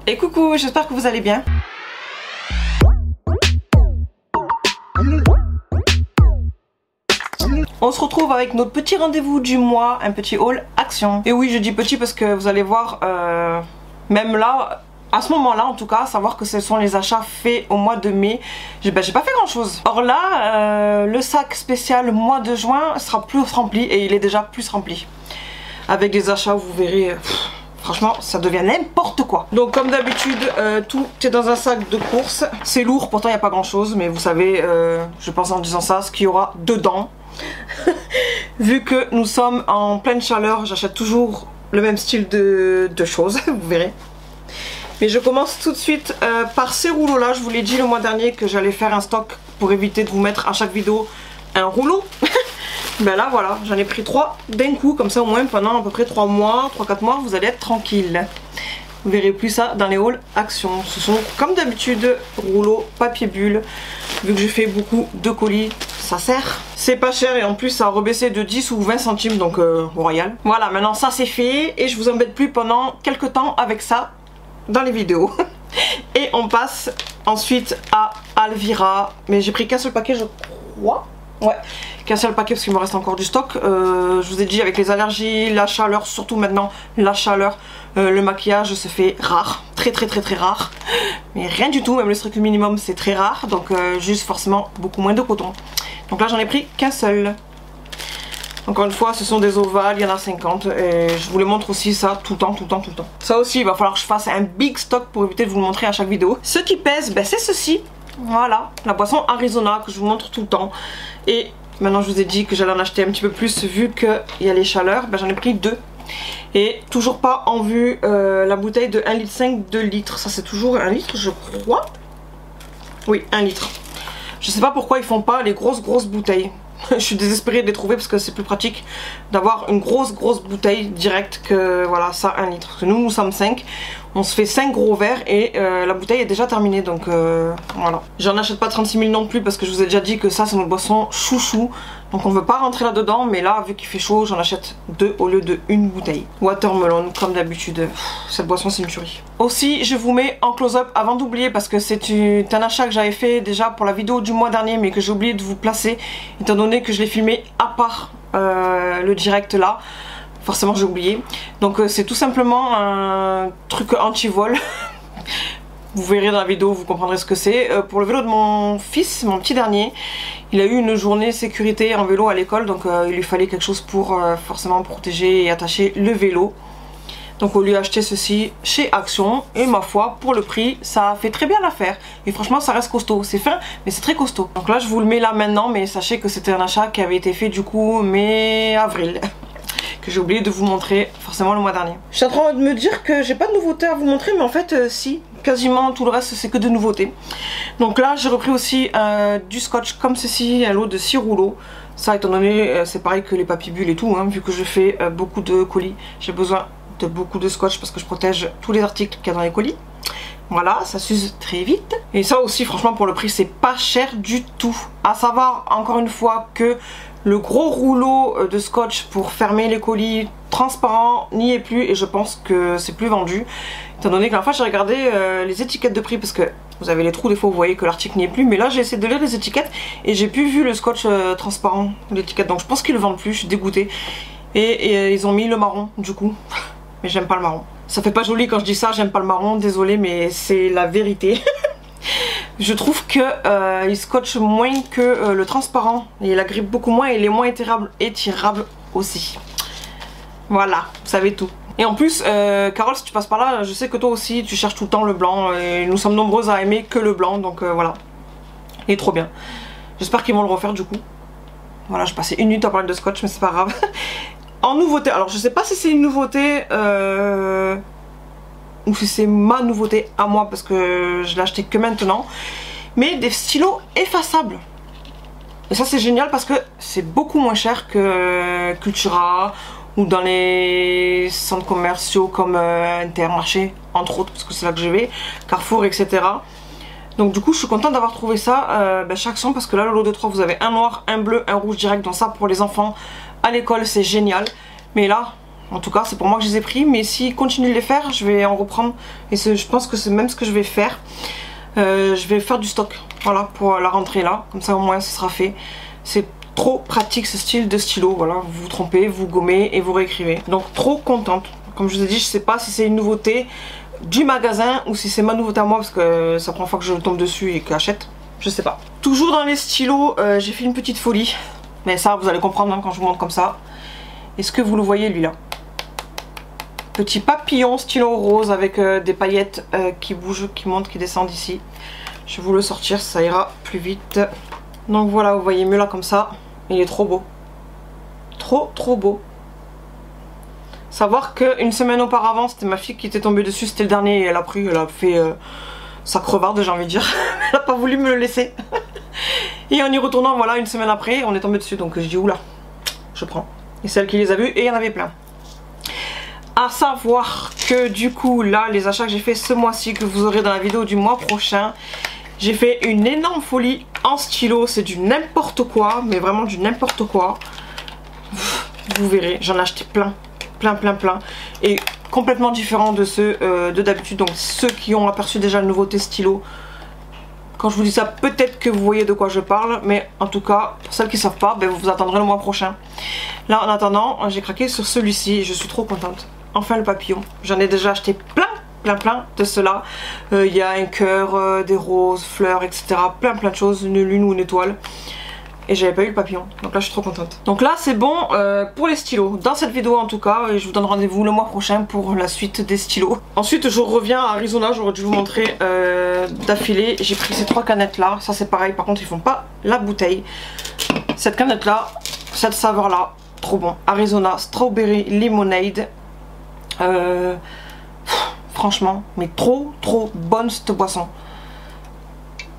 Et coucou, j'espère que vous allez bien. On se retrouve avec notre petit rendez-vous du mois, un petit haul action. Et oui, je dis petit parce que vous allez voir, même là, à ce moment-là en tout cas, savoir que ce sont les achats faits au mois de mai, j'ai pas fait grand chose. Or là, le sac spécial mois de juin sera plus rempli et il est déjà plus rempli. Avec des achats, vous verrez... Franchement, ça devient n'importe quoi. Donc comme d'habitude, tout est dans un sac de course. C'est lourd, pourtant il n'y a pas grand chose. Mais vous savez, je pense en disant ça, ce qu'il y aura dedans. Vu que nous sommes en pleine chaleur, j'achète toujours le même style de choses, vous verrez. Mais je commence tout de suite par ces rouleaux là. Je vous l'ai dit le mois dernier que j'allais faire un stock pour éviter de vous mettre à chaque vidéo un rouleau. Ben là voilà, j'en ai pris 3 d'un coup, comme ça au moins pendant à peu près 3 mois, 3-4 mois, vous allez être tranquille. Vous verrez plus ça dans les hauls action. Ce sont comme d'habitude rouleaux papier bulle. Vu que je fais beaucoup de colis, ça sert. C'est pas cher et en plus ça a rebaissé de 10 ou 20 centimes, donc royal. Voilà, maintenant ça c'est fait et je vous embête plus pendant quelques temps avec ça dans les vidéos. Et on passe ensuite à Alvira. Mais j'ai pris qu'un seul paquet je crois. Ouais, qu'un seul paquet parce qu'il me reste encore du stock. Je vous ai dit avec les allergies, la chaleur, surtout maintenant la chaleur, le maquillage se fait rare, très rare. Mais rien du tout, même le strict minimum c'est très rare, donc juste forcément beaucoup moins de coton. Donc là j'en ai pris qu'un seul. Encore une fois ce sont des ovales, il y en a 50 et je vous les montre aussi ça tout le temps. Ça aussi il va falloir que je fasse un big stock pour éviter de vous le montrer à chaque vidéo. Ce qui pèse, ben, c'est ceci. Voilà, la boisson Arizona que je vous montre tout le temps. Et maintenant je vous ai dit que j'allais en acheter un petit peu plus vu qu'il y a les chaleurs, ben, j'en ai pris 2. Et toujours pas en vue la bouteille de 1,5 litre, 2 litres. Ça c'est toujours 1 litre je crois. Oui, 1 litre. Je sais pas pourquoi ils font pas les grosses bouteilles. Je suis désespérée de les trouver parce que c'est plus pratique d'avoir une grosse bouteille directe que voilà ça 1 litre. Parce que nous sommes 5, on se fait 5 gros verres et la bouteille est déjà terminée donc voilà. J'en achète pas 36 000 non plus parce que je vous ai déjà dit que ça c'est notre boisson chouchou. Donc on veut pas rentrer là dedans, mais là vu qu'il fait chaud j'en achète 2 au lieu de une bouteille. Watermelon comme d'habitude, cette boisson c'est une tuerie. Aussi je vous mets en close-up avant d'oublier parce que c'est un achat que j'avais fait déjà pour la vidéo du mois dernier mais que j'ai oublié de vous placer étant donné que je l'ai filmé à part le direct là. Forcément j'ai oublié. Donc c'est tout simplement un truc anti-vol. Vous verrez dans la vidéo, vous comprendrez ce que c'est. Pour le vélo de mon fils, mon petit dernier, il a eu une journée sécurité en vélo à l'école. Donc il lui fallait quelque chose pour forcément protéger et attacher le vélo. Donc on lui a acheté ceci chez Action. Et ma foi, pour le prix, ça fait très bien l'affaire. Et franchement ça reste costaud. C'est fin mais c'est très costaud. Donc là je vous le mets là maintenant. Mais sachez que c'était un achat qui avait été fait du coup mai-avril. Que j'ai oublié de vous montrer forcément le mois dernier. Je suis en train de me dire que j'ai pas de nouveautés à vous montrer, mais en fait si, quasiment tout le reste c'est que de nouveautés. Donc là j'ai repris aussi du scotch comme ceci, un lot de 6 rouleaux. Ça étant donné c'est pareil que les papiers bulles et tout, hein, vu que je fais beaucoup de colis, j'ai besoin de beaucoup de scotch parce que je protège tous les articles qu'il y a dans les colis. Voilà, ça s'use très vite. Et ça aussi franchement pour le prix c'est pas cher du tout. À savoir encore une fois que le gros rouleau de scotch pour fermer les colis transparent n'y est plus et je pense que c'est plus vendu. Étant donné que la fois j'ai regardé les étiquettes de prix parce que vous avez les trous des fois vous voyez que l'article n'y est plus. Mais là j'ai essayé de lire les étiquettes et j'ai plus vu le scotch transparent l'étiquette. Donc je pense qu'ils le vendent plus, je suis dégoûtée. Et ils ont mis le marron du coup. Mais j'aime pas le marron. Ça fait pas joli quand je dis ça, j'aime pas le marron, désolé mais c'est la vérité. Je trouve que il scotche moins que le transparent. Il agrippe beaucoup moins et il est moins étirable aussi. Voilà, vous savez tout. Et en plus, Carole, si tu passes par là, je sais que toi aussi tu cherches tout le temps le blanc. Et nous sommes nombreuses à aimer que le blanc, donc voilà. Il est trop bien. J'espère qu'ils vont le refaire du coup. Voilà, je passais une minute à parler de scotch, mais c'est pas grave. En nouveauté, alors je sais pas si c'est une nouveauté ou si c'est ma nouveauté à moi parce que je l'ai acheté que maintenant, mais des stylos effaçables. Et ça c'est génial parce que c'est beaucoup moins cher que Cultura ou dans les centres commerciaux comme Intermarché entre autres parce que c'est là que je vais, Carrefour etc. Donc du coup je suis contente d'avoir trouvé ça chez Action parce que là le lot de 3 vous avez un noir, un bleu, un rouge direct, donc ça pour les enfants à l'école c'est génial. Mais là En tout cas c'est pour moi que je les ai pris, mais s'ils continuent de les faire je vais en reprendre. Et je pense que c'est même ce que je vais faire. Je vais faire du stock, voilà, pour la rentrée là, comme ça au moins ce sera fait. C'est trop pratique ce style de stylo, voilà, vous vous trompez, vous gommez et vous réécrivez. Donc trop contente. Comme je vous ai dit, je sais pas si c'est une nouveauté du magasin ou si c'est ma nouveauté à moi, parce que c'est la première fois que je tombe dessus et que j'achète, je sais pas. Toujours dans les stylos, j'ai fait une petite folie, mais ça vous allez comprendre hein, quand je vous montre comme ça. Est-ce que vous le voyez lui là? Petit papillon stylo rose avec des paillettes qui bougent, qui montent, qui descendent ici. Je vais vous le sortir, ça ira plus vite. Donc voilà, vous voyez mieux là comme ça. Il est trop beau. Trop beau. Savoir qu'une semaine auparavant, c'était ma fille qui était tombée dessus, c'était le dernier et elle a pris, elle a fait sa crevarde, j'ai envie de dire. Elle a pas voulu me le laisser. Et en y retournant, voilà, une semaine après, on est tombé dessus. Donc je dis oula, je prends. Et celle qui les a vus, et il y en avait plein. À savoir que du coup là les achats que j'ai fait ce mois-ci, que vous aurez dans la vidéo du mois prochain, j'ai fait une énorme folie en stylo. C'est du n'importe quoi, mais vraiment du n'importe quoi. Vous verrez, j'en ai acheté plein et complètement différents de ceux de d'habitude. Donc ceux qui ont aperçu déjà la nouveauté stylo, quand je vous dis ça peut-être que vous voyez de quoi je parle, mais en tout cas pour celles qui ne savent pas, ben, vous vous attendrez le mois prochain. Là en attendant j'ai craqué sur celui-ci et je suis trop contente. Enfin le papillon, j'en ai déjà acheté plein de ceux-là. Il y a un cœur, des roses, fleurs, etc. Plein de choses, une lune ou une étoile. Et j'avais pas eu le papillon, donc là je suis trop contente. Donc là c'est bon pour les stylos, dans cette vidéo en tout cas. Et je vous donne rendez-vous le mois prochain pour la suite des stylos. Ensuite je reviens à Arizona, j'aurais dû vous montrer d'affilée. J'ai pris ces 3 canettes là, ça c'est pareil, par contre ils font pas la bouteille. Cette canette là, cette saveur là, trop bon. Arizona Strawberry Lemonade. Franchement, mais trop bonne cette boisson.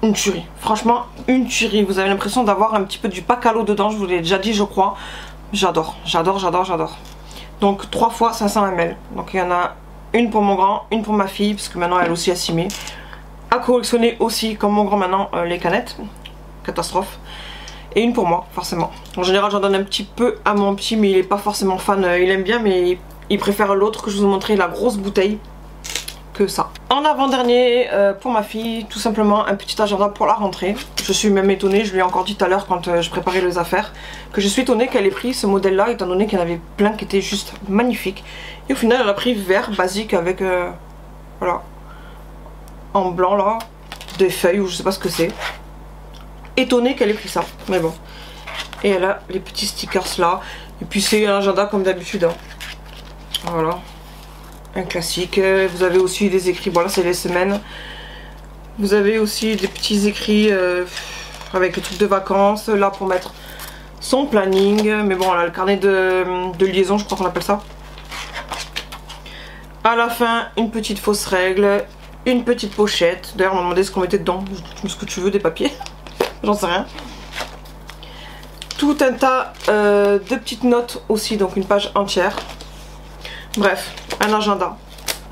Une tuerie, franchement une tuerie. Vous avez l'impression d'avoir un petit peu du Pacalo dedans, je vous l'ai déjà dit je crois. J'adore. Donc 3 fois 500 ml. Donc il y en a une pour mon grand, une pour ma fille, parce que maintenant elle aussi a 6 000. À collectionner aussi comme mon grand maintenant les canettes. Catastrophe. Et une pour moi forcément. En général j'en donne un petit peu à mon petit, mais il est pas forcément fan, il aime bien mais il préfère l'autre que je vous ai montré, la grosse bouteille, que ça. En avant-dernier pour ma fille, tout simplement un petit agenda pour la rentrée. Je suis même étonnée, je lui ai encore dit tout à l'heure quand je préparais les affaires, que je suis étonnée qu'elle ait pris ce modèle là, étant donné qu'il y en avait plein qui étaient juste magnifiques. Et au final elle a pris vert basique avec voilà, en blanc là, des feuilles ou je sais pas ce que c'est. Étonnée qu'elle ait pris ça, mais bon. Et elle a les petits stickers là, et puis c'est un agenda comme d'habitude hein. Voilà, un classique. Vous avez aussi des écrits, voilà c'est les semaines. Vous avez aussi des petits écrits avec le truc de vacances, là pour mettre son planning. Mais bon, là le carnet de liaison, je crois qu'on appelle ça. À la fin, une petite fausse règle, une petite pochette. D'ailleurs on m'a demandé ce qu'on mettait dedans, ce que tu veux, des papiers, j'en sais rien. Tout un tas de petites notes aussi, donc une page entière. Bref, un agenda.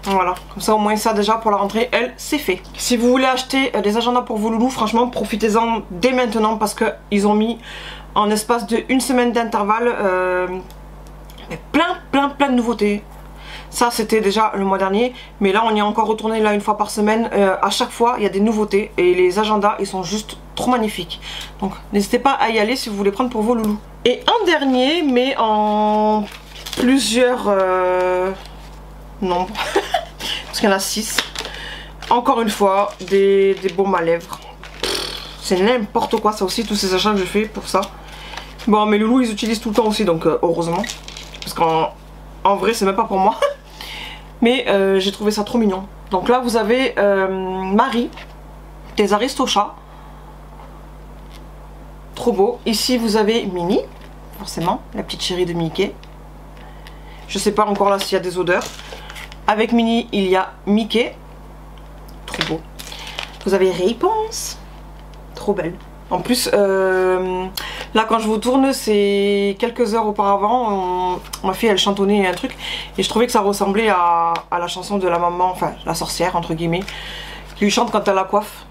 Voilà, comme ça au moins ça déjà pour la rentrée, elle, c'est fait. Si vous voulez acheter des agendas pour vos loulous, franchement profitez-en dès maintenant, parce qu'ils ont mis en espace de 1 semaine d'intervalle plein de nouveautés. Ça c'était déjà le mois dernier, mais là on y est encore retourné là 1 fois par semaine. À chaque fois il y a des nouveautés et les agendas ils sont juste trop magnifiques. Donc n'hésitez pas à y aller si vous voulez prendre pour vos loulous. Et en dernier, mais en plusieurs nombres, parce qu'il y en a 6. Encore une fois, des baumes à lèvres. C'est n'importe quoi ça aussi, tous ces achats que je fais pour ça. Bon, mes loulous ils utilisent tout le temps aussi, donc heureusement. Parce qu'en vrai c'est même pas pour moi. Mais j'ai trouvé ça trop mignon. Donc là vous avez Marie, des Aristochats. Trop beau. Ici vous avez Minnie, forcément, la petite chérie de Mickey. Je sais pas encore là s'il y a des odeurs. Avec Minnie, il y a Mickey. Trop beau. Vous avez Réponse. Trop belle. En plus, là quand je vous tourne, c'est quelques heures auparavant, ma fille elle chantonnait un truc. Et je trouvais que ça ressemblait à la chanson de la maman, enfin la sorcière entre guillemets, qui lui chante quand elle la coiffe.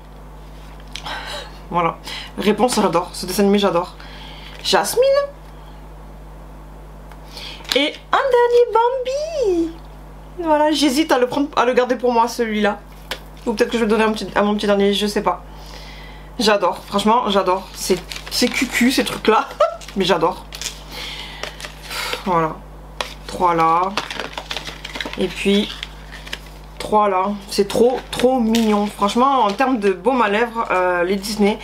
Voilà. Réponse, j'adore. Ce dessin animé, j'adore. Jasmine. Et un dernier Bambi. Voilà, j'hésite à le garder pour moi celui-là. Ou peut-être que je vais le donner à mon petit dernier, je sais pas. J'adore, franchement j'adore. C'est cucu ces trucs là. Mais j'adore. Voilà. 3 là. Et puis 3 là. C'est trop mignon. Franchement en termes de baume à lèvres, les Disney.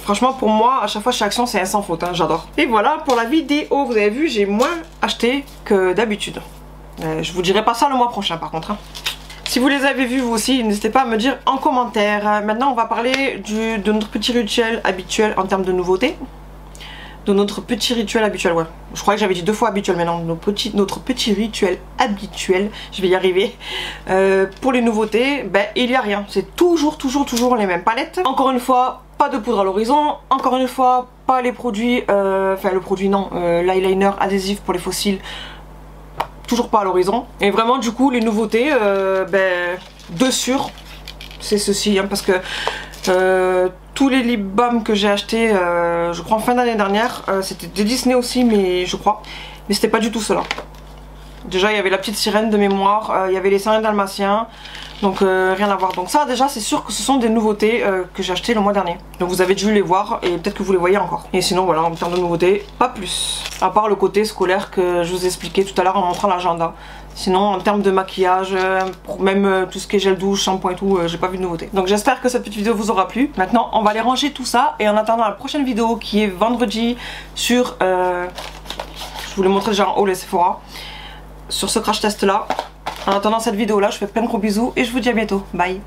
Franchement pour moi à chaque fois chez Action c'est un sans faute, hein, j'adore. Et voilà pour la vidéo, vous avez vu j'ai moins acheté que d'habitude. Je vous dirai pas ça le mois prochain par contre, hein. Si vous les avez vus vous aussi, n'hésitez pas à me dire en commentaire. Maintenant on va parler de notre petit rituel habituel en termes de nouveautés. De notre petit rituel habituel, ouais. Je croyais que j'avais dit 2 fois habituel, mais non, notre petit rituel habituel, je vais y arriver. Pour les nouveautés, ben il n'y a rien. C'est toujours les mêmes palettes. Encore une fois, pas de poudre à l'horizon. Encore une fois, pas les produits, enfin le produit non, l'eyeliner adhésif pour les faux cils. Toujours pas à l'horizon. Et vraiment du coup les nouveautés, ben de sûr, c'est ceci, hein, parce que tous les lip balm que j'ai acheté, je crois en fin d'année dernière, c'était des Disney aussi, mais je crois, mais c'était pas du tout cela. Déjà il y avait la petite sirène de mémoire, il y avait les Sirènes dalmatiens, donc rien à voir. Donc ça déjà c'est sûr que ce sont des nouveautés que j'ai acheté le mois dernier. Donc vous avez dû les voir et peut-être que vous les voyez encore. Et sinon voilà, en termes de nouveautés, pas plus. À part le côté scolaire que je vous expliquais tout à l'heure en montrant l'agenda. Sinon en termes de maquillage, même tout ce qui est gel douche, shampoing et tout, j'ai pas vu de nouveauté. Donc j'espère que cette petite vidéo vous aura plu. Maintenant on va aller ranger tout ça et en attendant la prochaine vidéo qui est vendredi sur... je vous l'ai montré déjà en haut les Sephora. Sur ce crash test là. En attendant cette vidéo là, je fais plein de gros bisous et je vous dis à bientôt. Bye.